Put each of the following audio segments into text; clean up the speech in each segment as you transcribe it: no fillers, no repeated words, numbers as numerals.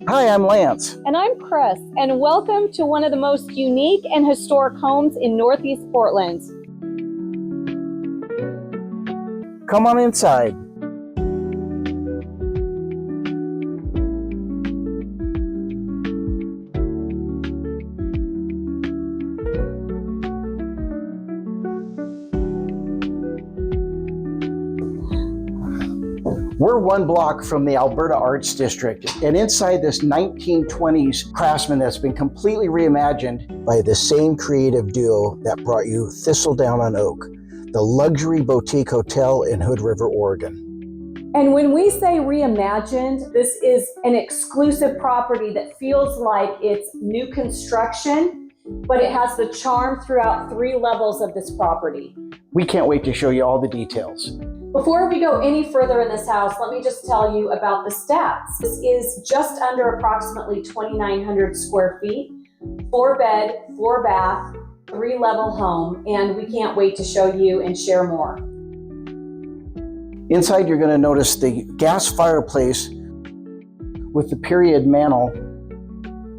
Hi, I'm Lance. And I'm Chris, and welcome to one of the most unique and historic homes in Northeast Portland. Come on inside. We're one block from the Alberta Arts District, and inside this 1920s Craftsman that's been completely reimagined by the same creative duo that brought you Thistledown on Oak, the luxury boutique hotel in Hood River, Oregon. And when we say reimagined, this is an exclusive property that feels like it's new construction, but it has the charm throughout 3 levels of this property. We can't wait to show you all the details. Before we go any further in this house, let me just tell you about the stats. This is just under approximately 2,900 square feet, 4-bed, 4-bath, 3-level home, and we can't wait to show you and share more. Inside, you're going to notice the gas fireplace with the period mantle,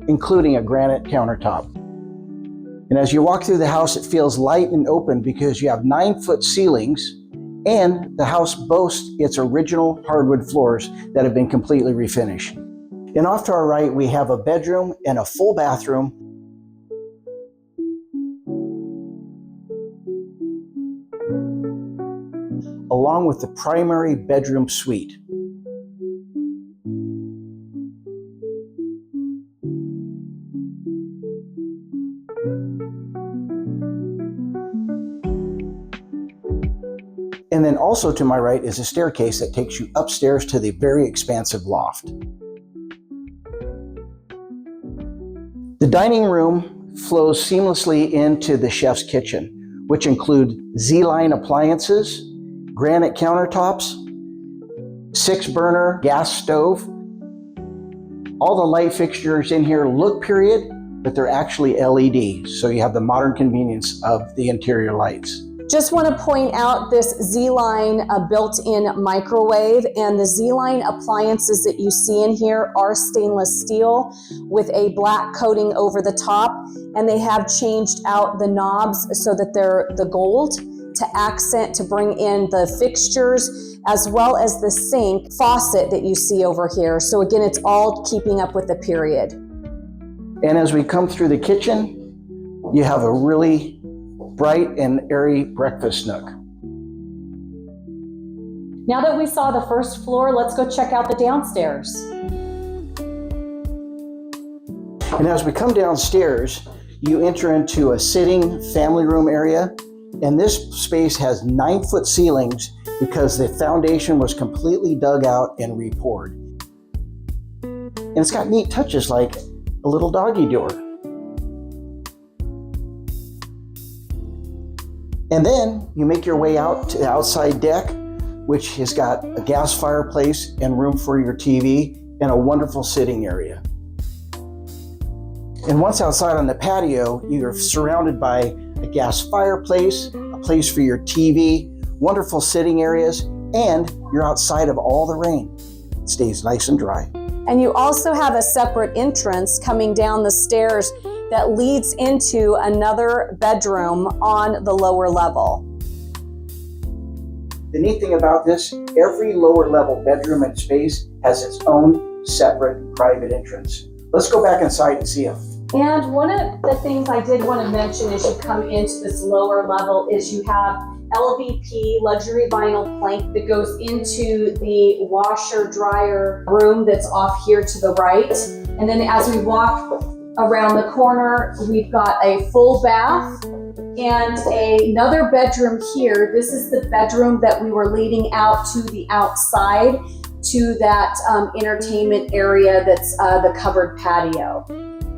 including a granite countertop. And as you walk through the house, it feels light and open because you have 9-foot ceilings, and the house boasts its original hardwood floors that have been completely refinished. And off to our right, we have a bedroom and a full bathroom. Along with the primary bedroom suite. And then also to my right is a staircase that takes you upstairs to the very expansive loft. The dining room flows seamlessly into the chef's kitchen, which include ZLINE appliances, granite countertops, 6-burner gas stove. All the light fixtures in here look period, but they're actually LED, so you have the modern convenience of the interior lights. Just want to point out this ZLINE built-in microwave, and the ZLINE appliances that you see in here are stainless steel with a black coating over the top, and they have changed out the knobs so that they're the gold to accent, to bring in the fixtures, as well as the sink faucet that you see over here. So again, it's all keeping up with the period. And as we come through the kitchen, you have a really bright and airy breakfast nook. Now that we saw the first floor, let's go check out the downstairs. And as we come downstairs, you enter into a sitting family room area, and this space has 9-foot ceilings because the foundation was completely dug out and re-poured. And it's got neat touches like a little doggy door. And then you make your way out to the outside deck, which has got a gas fireplace and room for your TV and a wonderful sitting area. And once outside on the patio, you're surrounded by a gas fireplace, a place for your TV, wonderful sitting areas, and you're outside of all the rain. It stays nice and dry. And you also have a separate entrance coming down the stairs that leads into another bedroom on the lower level. The neat thing about this, every lower level bedroom and space has its own separate private entrance. Let's go back inside and see it. And one of the things I did want to mention as you come into this lower level is you have LVP luxury vinyl plank that goes into the washer dryer room that's off here to the right. And then as we walk around the corner, we've got a full bath and another bedroom here. This is the bedroom that we were leading out to the outside to that entertainment area that's the covered patio.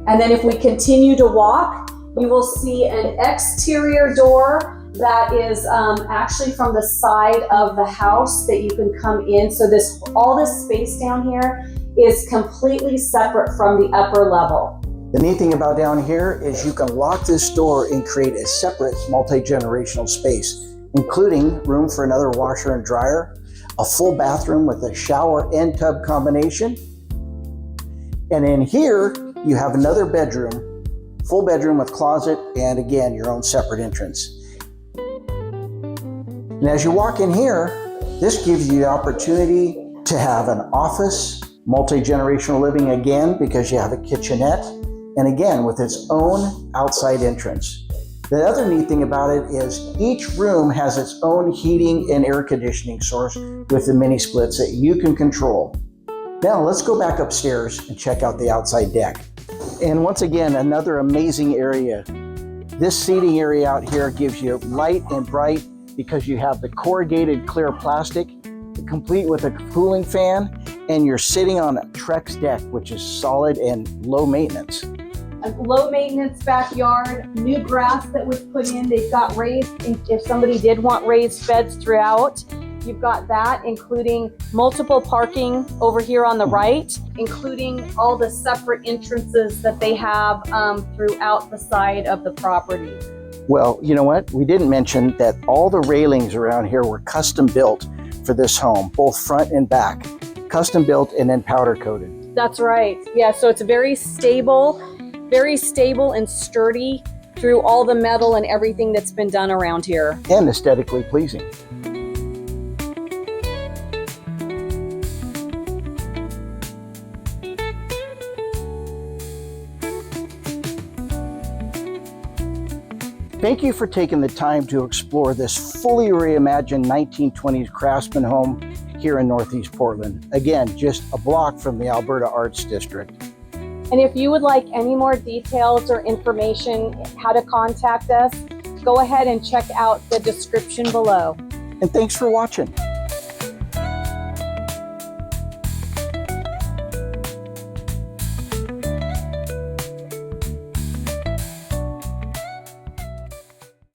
And then if we continue to walk, you will see an exterior door that is actually from the side of the house that you can come in. So all this space down here is completely separate from the upper level. The neat thing about down here is you can lock this door and create a separate multi-generational space, including room for another washer and dryer, a full bathroom with a shower and tub combination, And in here, you have another bedroom, full bedroom with closet, and again, your own separate entrance. And as you walk in here, this gives you the opportunity to have an office, multi-generational living again, because you have a kitchenette, and again, with its own outside entrance. The other neat thing about it is each room has its own heating and air conditioning source with the mini splits that you can control. Now let's go back upstairs and check out the outside deck. And once again, another amazing area. This seating area out here gives you light and bright because you have the corrugated clear plastic, complete with a cooling fan, and you're sitting on a Trex deck, which is solid and low maintenance. A low maintenance backyard, new grass that was put in. They've got raised, if somebody did want raised beds throughout, you've got that, including multiple parking over here on the right, including all the separate entrances that they have throughout the side of the property. Well, you know what? We didn't mention that all the railings around here were custom built for this home, both front and back. Custom built and then powder coated. That's right. Yeah, so it's very stable and sturdy through all the metal and everything that's been done around here. And aesthetically pleasing. Thank you for taking the time to explore this fully reimagined 1920s craftsman home here in Northeast Portland. Again, just a block from the Alberta Arts District. And if you would like any more details or information how to contact us, go ahead and check out the description below. And thanks for watching.